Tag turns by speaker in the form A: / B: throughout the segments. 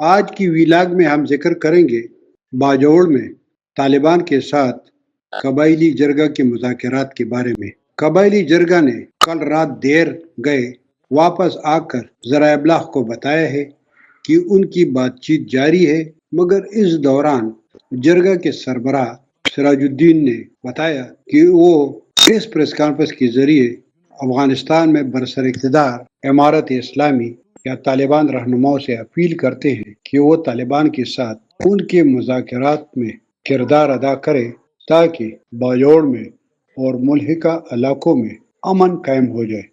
A: आज की वीलाग में हम जिक्र करेंगे बाजोड़ में तालिबान के साथ कबायली जरगा के मुज़ाकरात के बारे में। कबायली जरगा ने कल रात देर गए वापस आकर ज़राए इब्लाग को बताया है कि उनकी बातचीत जारी है, मगर इस दौरान जरगा के सरबराह सिराजुद्दीन ने बताया कि वो इस प्रेस कॉन्फ्रेंस के जरिए अफगानिस्तान में बरसर इक़्तिदार इमारत इस्लामी या तालिबान रहनुमाओं से अपील करते हैं कि वो तालिबान के साथ उनके मुज़ाकरात में किरदार अदा करें ताकि बाजोड़ में और मुल्हिका इलाकों में अमन कायम हो जाए।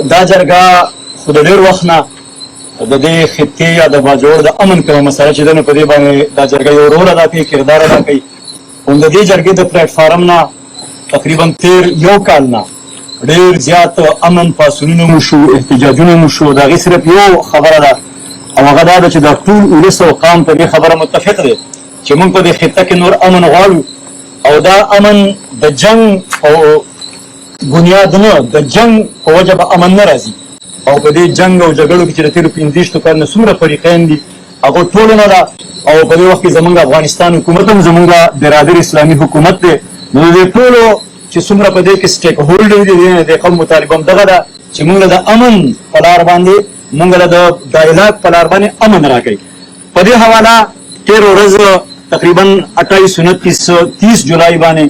B: دا جرګه خو د ډېر وخت نه د دې خطې یا د باجوړ د امن کومه مسله چې ده نو په دې باندې دا جرګه یو رول ادا کوي، کردار ادا کوي. هم د دې جرګې د پلیټفارم نه تقریبا تېر یو کال نه ډېر زیات امن پاڅونونه مو شو، احتجاجونه مو شو. د هغې صرف یو خبره ده او هغه دا ده چې دا ټول ولس او قام په دې خبره متفق دی چې موږ په دې خطه کې نور امن غواړو او دا امن د جنګ او بنیاد نه د جنگ په وجه به امن نه راځي. او په دې جنگ او جګړو کې چې د تېرو 15 کال نه څومره فریقین دي هغه ټولو نه ده. او په دې وخت کې زمونږ افغانستان حکومت هم زمونږ برادر اسلامي حکومت دی. نو د دې ټولو چې څومره په دې کې سټیک هولډر دي د قوم مطالبه هم دغه ده چې موږ د امن په لار باندې موږ د ډایلاګ په لار باندې امن راکړي. په دې حواله تېره ورځ تقریبا 28 جولای باندې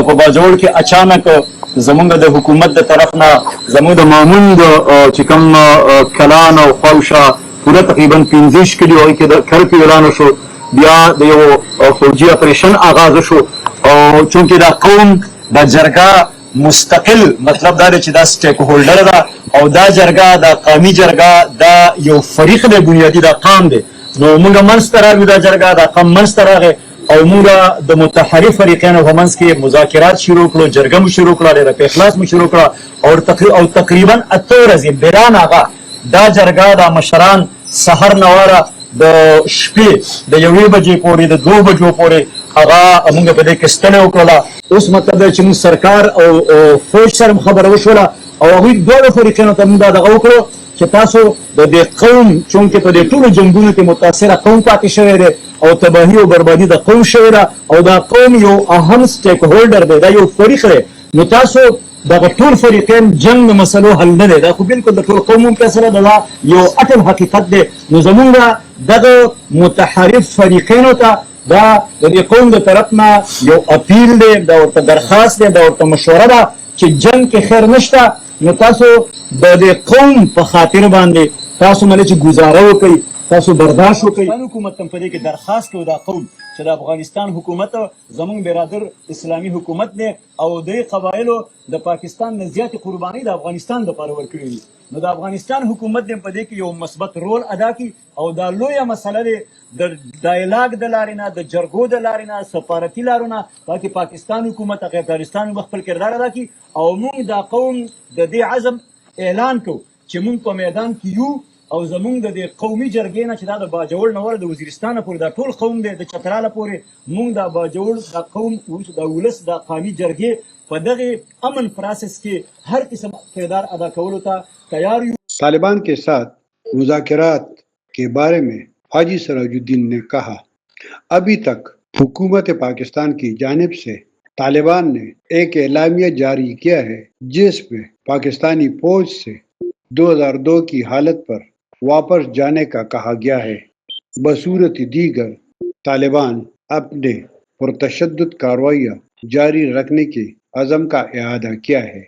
B: په باجوړ کې اچانک زمونږ د حکومت د طرف نه زمونږ د مامون د چې کوم کلان او خواوشا پوره تقریبا 15 کلیو هغې کې د کرفیو اعلان وشو، بیا د یو فوجي اپریشن آغاز شو. او چونکې دا قوم دا جرګه مستقل مطلب دا دی چې دا سټیک هولډر ده او دا جرګه دا قومي جرګه دا یو فریق دی بنیادي دا قام دی. نو موږ منځته راغلو دا جرګه دا قام منځته راغی او موږ د متحرف فریقینو په منځ کې مذاکرات شروع کړو، جرګه مو شروع کړه، ډېره په اخلاص مو شروع کړه او تقریبا 8 ورځې بیران هغه دا جرګه دا مشران سحر نه واره د شپې د 1 بجې پورې د 2 بجو پورې هغه موږ په دې کې ستنه وکړله. اوس مطلب دی چې موږ سرکار او فوج سره خبره وشوله او هغوی دواړو فریقینو ته موږ دا دغه وکړو چې تاسو د دې قوم چونکې په دې ټولو جنګونو کې متاثره قوم پاتې شوی دی او تباهي او بربادي د قوم شوې ده او دا قوم یو اهم سټیک هولډر دی، دا یو فریق دی. نو تاسو دغه ټول فریقین جنګ د مسلو حل نه دی، دا خو بالکل د ټول قوم فیصله ده، دا یو اټل حقیقت دی. نو زمونږ دغه متحرف فریقینو ته دا د دې قوم د طرف نه یو اپیل دی، دا ورته درخواست دی، دا ورته مشوره ده چې جنګ کې خیر نشته. نو تاسو د دې قوم په خاطر باندې تاسو مله چې ګزاره وکړئ، تاسو برداشت وکړئ. حکومت هم په دې کې درخواست کوي دا قوم چې د افغانستان حکومت زمونږ برادر اسلامي حکومت دی او د قبایلو د پاکستان نه زیاتې قربانۍ د افغانستان دپاره ورکړي دي. نو د افغانستان حکومت دې په دې کې یو مثبت رول ادا کړي او دا لویه مسله دی د ډایلاګ د لارې نه، د جرګو د لارې نه، سفارتي لارو نه، تاکې پاکستان حکومت هغه افغانستان خپل کردار ادا کړي. او موږ دا قوم د دې عزم اعلان کوو چې موږ په میدان کې یو او زمونږ د دې قومي جرګې نه چې دا د باجوړ نه وره د وزیرستانه پورې دا ټول قوم دی د چتراله پورې موږ دا باجوړ دا قوم دا ولس دا قومي جرګې په دغه امن پروسس کې هر قسم کردار ادا کولو ته تیار یو.
A: तालिबान के साथ मुज़ाकरात के बारे में हाजी सिराजुद्दीन ने कहा, अभी तक हुकूमत पाकिस्तान की जानिब से तालिबान ने एक एलामिया जारी किया है जिसमें पाकिस्तानी फौज से 2002 की हालत पर वापस जाने का कहा गया है। बसूरत दीगर तालिबान अपने पुरतशद्दुद कार्रवाइयाँ जारी रखने के अज़म का इआदा किया है।